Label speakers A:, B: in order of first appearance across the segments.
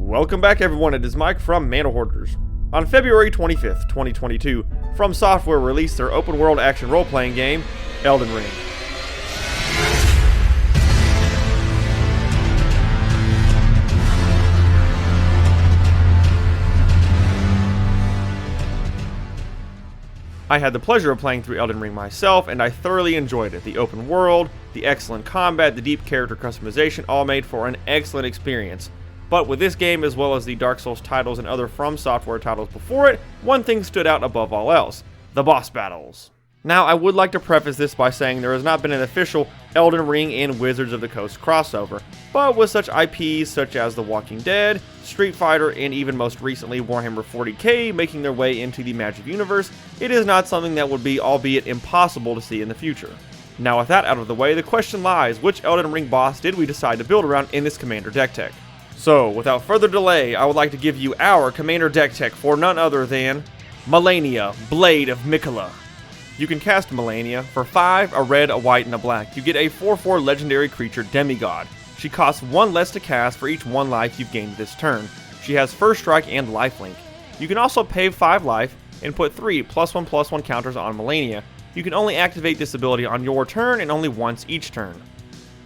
A: Welcome back everyone, it is Mike from ManaHoarders. On February 25th, 2022, From Software released their open-world action role-playing game, Elden Ring. I had the pleasure of playing through Elden Ring myself, and I thoroughly enjoyed it. The open world, the excellent combat, the deep character customization, all made for an excellent experience. But with this game, as well as the Dark Souls titles and other From Software titles before it, one thing stood out above all else: the boss battles. Now, I would like to preface this by saying there has not been an official Elden Ring and Wizards of the Coast crossover, but with such IPs such as The Walking Dead, Street Fighter, and even most recently Warhammer 40k making their way into the Magic universe, it is not something that would be, albeit impossible, to see in the future. Now with that out of the way, the question lies, which Elden Ring boss did we decide to build around in this Commander deck tech? So, without further delay, I would like to give you our Commander deck tech for none other than Melania, Blade of Miquella. You can cast Melania for 5, a red, a white, and a black. You get a 4/4 legendary creature Demigod. She costs 1 less to cast for each 1 life you've gained this turn. She has First Strike and Lifelink. You can also pay 5 life and put 3 +1/+1 counters on Melania. You can only activate this ability on your turn and only once each turn.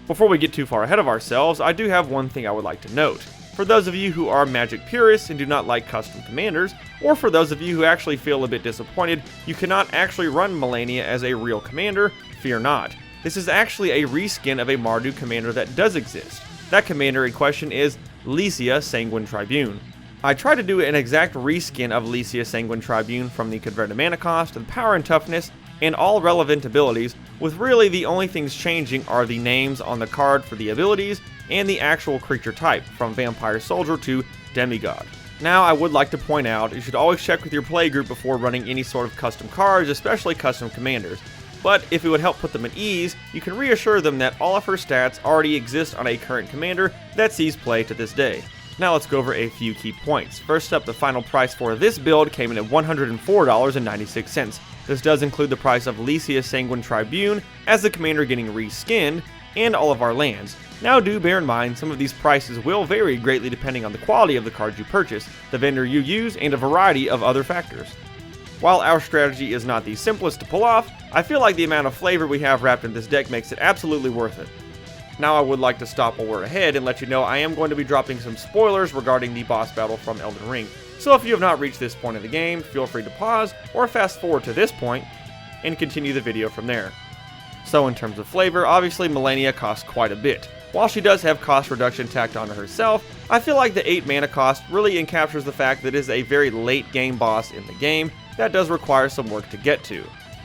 A: Before we get too far ahead of ourselves, I do have one thing I would like to note. For those of you who are Magic purists and do not like custom commanders, or for those of you who actually feel a bit disappointed you cannot actually run Melania as a real commander, fear not. This is actually a reskin of a Mardu commander that does exist. That commander in question is Lycia Sanguine Tribune. I tried to do an exact reskin of Lycia Sanguine Tribune from the converted mana cost, the power and toughness, and all relevant abilities, with really the only things changing are the names on the card for the abilities and the actual creature type, from Vampire Soldier to Demigod. Now, I would like to point out, you should always check with your playgroup before running any sort of custom cards, especially custom commanders. But if it would help put them at ease, you can reassure them that all of her stats already exist on a current commander that sees play to this day. Now let's go over a few key points. First up, the final price for this build came in at $104.96. This does include the price of Lycia Sanguine Tribune as the commander getting reskinned, and all of our lands. Now do bear in mind, some of these prices will vary greatly depending on the quality of the cards you purchase, the vendor you use, and a variety of other factors. While our strategy is not the simplest to pull off, I feel like the amount of flavor we have wrapped in this deck makes it absolutely worth it. Now I would like to stop while we're ahead and let you know I am going to be dropping some spoilers regarding the boss battle from Elden Ring. So if you have not reached this point of the game, feel free to pause or fast forward to this point and continue the video from there. So in terms of flavor, obviously Melania costs quite a bit. While she does have cost reduction tacked onto herself, I feel like the 8 mana cost really encaptures the fact that it is a very late game boss in the game that does require some work to get to.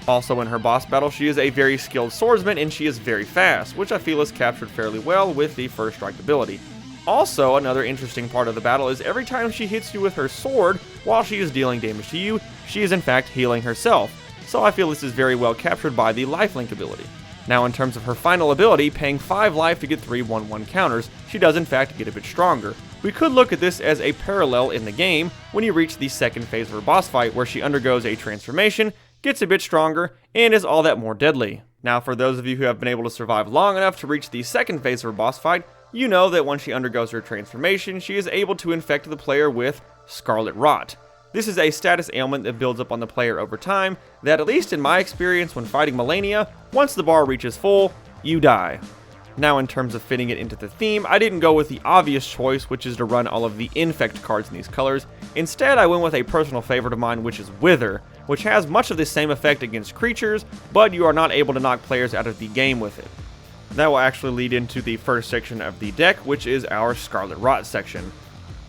A: Also in her boss battle, she is a very skilled swordsman and she is very fast, which I feel is captured fairly well with the First Strike ability. Also, another interesting part of the battle is every time she hits you with her sword, while she is dealing damage to you, she is in fact healing herself. So I feel this is very well captured by the Lifelink ability. Now in terms of her final ability, paying 5 life to get 3 1/1 counters, she does in fact get a bit stronger. We could look at this as a parallel in the game when you reach the second phase of her boss fight, where she undergoes a transformation, gets a bit stronger, and is all that more deadly. Now for those of you who have been able to survive long enough to reach the second phase of her boss fight, you know that when she undergoes her transformation, she is able to infect the player with Scarlet Rot. This is a status ailment that builds up on the player over time that, at least in my experience when fighting Melania, once the bar reaches full, you die. Now in terms of fitting it into the theme, I didn't go with the obvious choice, which is to run all of the infect cards in these colors. Instead, I went with a personal favorite of mine, which is Wither, which has much of the same effect against creatures, but you are not able to knock players out of the game with it. That will actually lead into the first section of the deck, which is our Scarlet Rot section.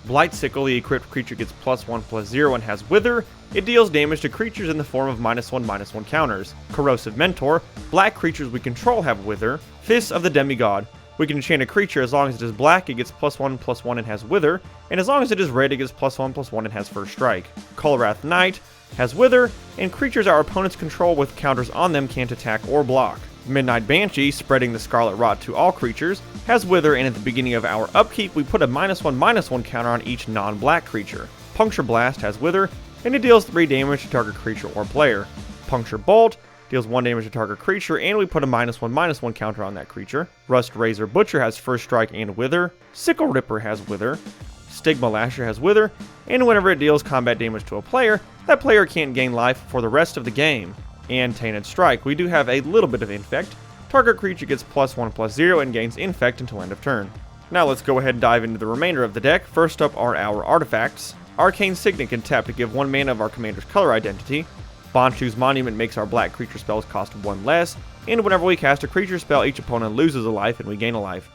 A: Blightsickle, the equipped creature, gets +1/+0 and has Wither. It deals damage to creatures in the form of -1/-1 counters. Corrosive Mentor, black creatures we control have Wither. Fists of the Demigod, we can enchant a creature as long as it is black, it gets +1/+1 and has Wither, and as long as it is red, it gets +1/+1 and has First Strike. Kolrath Knight has Wither, and creatures our opponents control with counters on them can't attack or block. Midnight Banshee, spreading the Scarlet Rot to all creatures, has Wither, and at the beginning of our upkeep we put a -1/-1 counter on each non-black creature. Puncture Blast has Wither, and it deals 3 damage to target creature or player. Puncture Bolt deals 1 damage to target creature, and we put a -1/-1 counter on that creature. Rust Razor Butcher has First Strike and Wither. Sickle Ripper has Wither. Stigma Lasher has Wither, and whenever it deals combat damage to a player, that player can't gain life for the rest of the game. And Tainted Strike, we do have a little bit of Infect. Target creature gets +1/+0 and gains Infect until end of turn. Now let's go ahead and dive into the remainder of the deck. First up are our artifacts. Arcane Signet can tap to give 1 mana of our commander's color identity. Bonshu's Monument makes our black creature spells cost 1 less, and whenever we cast a creature spell, each opponent loses a life and we gain a life.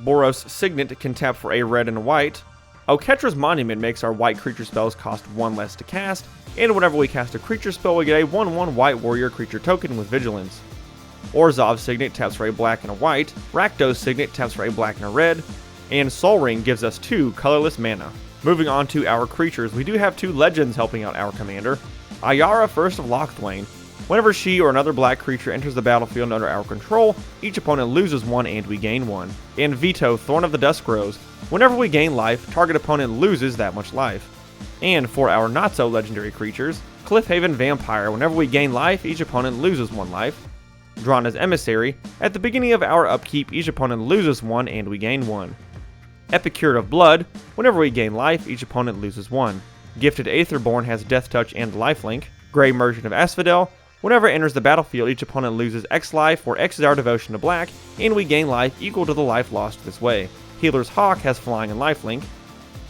A: Boros Signet can tap for a red and a white. Oketra's Monument makes our white creature spells cost 1 less to cast, and whenever we cast a creature spell, we get a 1/1 white warrior creature token with Vigilance. Orzhov's Signet taps for a black and a white, Rakdos Signet taps for a black and a red, and Sol Ring gives us 2 colorless mana. Moving on to our creatures, we do have 2 legends helping out our commander. Ayara, First of Locthwain. Whenever she or another black creature enters the battlefield under our control, each opponent loses 1 and we gain 1. And Vito, Thorn of the Duskrose. Whenever we gain life, target opponent loses that much life. And for our not so legendary creatures, Cliffhaven Vampire. Whenever we gain life, each opponent loses 1 life. Drana's Emissary. At the beginning of our upkeep, each opponent loses 1 and we gain 1. Epicure of Blood. Whenever we gain life, each opponent loses 1. Gifted Aetherborn has Death Touch and Lifelink. Grey Merchant of Asphodel. Whenever it enters the battlefield, each opponent loses X life, where X is our devotion to black, and we gain life equal to the life lost this way. Healer's Hawk has Flying and Lifelink.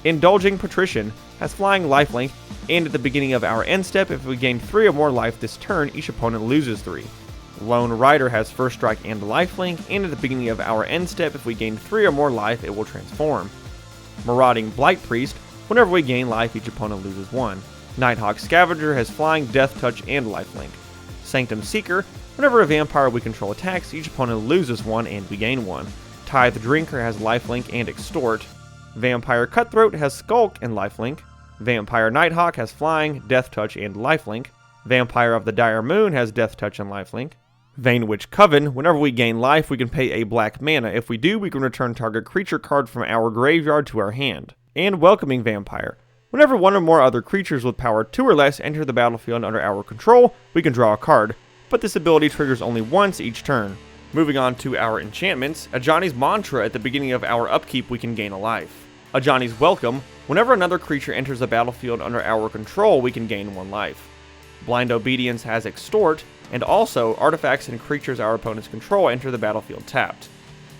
A: Indulging Patrician has Flying, Lifelink, and at the beginning of our end step, if we gain 3 or more life this turn, each opponent loses 3. Lone Rider has First Strike and Lifelink, and at the beginning of our end step, if we gain 3 or more life, it will transform. Marauding Blight Priest. Whenever we gain life, each opponent loses 1. Nighthawk Scavenger has Flying, Death Touch, and Lifelink. Sanctum Seeker. Whenever a vampire we control attacks, each opponent loses 1 and we gain 1. Tithe Drinker has Lifelink and Extort. Vampire Cutthroat has Skulk and Lifelink. Vampire Nighthawk has Flying, Death Touch, and Lifelink. Vampire of the Dire Moon has Death Touch and Lifelink. Vanewitch Coven. Whenever we gain life, we can pay a black mana. If we do, we can return target creature card from our graveyard to our hand. And Welcoming Vampire. Whenever 1 or more other creatures with power 2 or less enter the battlefield under our control, we can draw a card, but this ability triggers only once each turn. Moving on to our enchantments, Ajani's Mantra. At the beginning of our upkeep, we can gain a life. Ajani's Welcome. Whenever another creature enters the battlefield under our control, we can gain 1 life. Blind Obedience has Extort, and also artifacts and creatures our opponents control enter the battlefield tapped.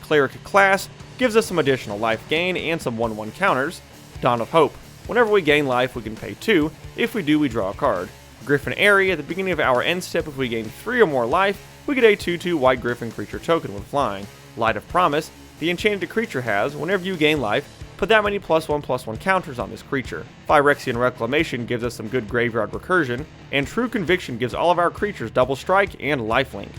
A: Cleric Class gives us some additional life gain and some 1/1 counters. Dawn of Hope. Whenever we gain life, we can pay 2. If we do, we draw a card. Griffin Airy. At the beginning of our end step, if we gain 3 or more life, we get a 2/2 white griffin creature token with flying. Light of Promise. The enchanted creature has, whenever you gain life, put that many +1/+1 counters on this creature. Phyrexian Reclamation gives us some good graveyard recursion, and True Conviction gives all of our creatures double strike and lifelink.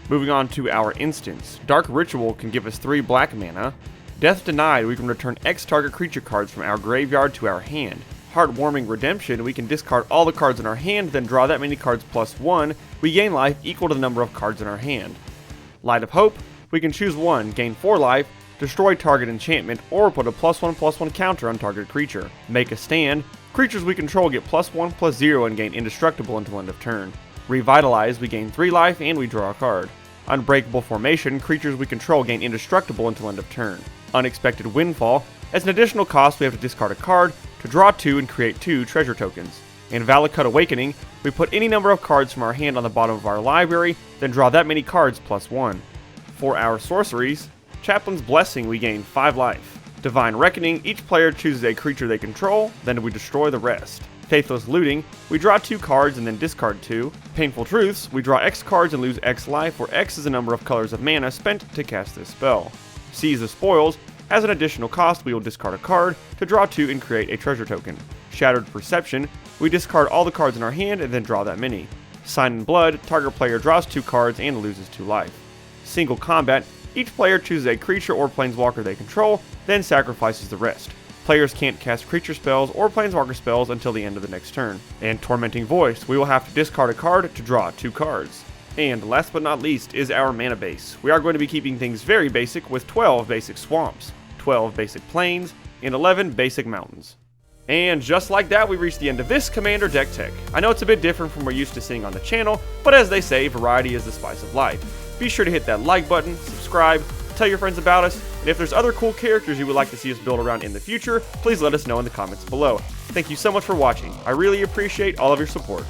A: Moving on to our instants. Dark Ritual can give us 3 black mana. Death Denied, we can return X target creature cards from our graveyard to our hand. Heartwarming Redemption, we can discard all the cards in our hand, then draw that many cards +1. We gain life equal to the number of cards in our hand. Light of Hope, we can choose 1, gain 4 life, destroy target enchantment, or put a +1/+1 counter on target creature. Make a Stand, creatures we control get +1/+0 and gain indestructible until end of turn. Revitalize, we gain 3 life and we draw a card. Unbreakable Formation, creatures we control gain indestructible until end of turn. Unexpected Windfall, as an additional cost we have to discard a card to draw 2 and create 2 treasure tokens. In Valakut Awakening, we put any number of cards from our hand on the bottom of our library, then draw that many cards +1. For our sorceries, Chaplain's Blessing, we gain 5 life. Divine Reckoning, each player chooses a creature they control, then we destroy the rest. Faithless Looting, we draw 2 cards and then discard 2. Painful Truths, we draw X cards and lose X life, where X is the number of colors of mana spent to cast this spell. Seize the Spoils, as an additional cost we will discard a card to draw 2 and create a treasure token. Shattered Perception, we discard all the cards in our hand and then draw that many. Sign in Blood, target player draws 2 cards and loses 2 life. Single Combat, each player chooses a creature or planeswalker they control, then sacrifices the rest. Players can't cast creature spells or planeswalker spells until the end of the next turn. And Tormenting Voice, we will have to discard a card to draw 2 cards. And last but not least is our mana base. We are going to be keeping things very basic with 12 basic swamps, 12 basic plains, and 11 basic mountains. And just like that, we reached the end of this Commander deck tech. I know it's a bit different from what we're used to seeing on the channel, but as they say, variety is the spice of life. Be sure to hit that like button, subscribe, tell your friends about us, and if there's other cool characters you would like to see us build around in the future, please let us know in the comments below. Thank you so much for watching. I really appreciate all of your support.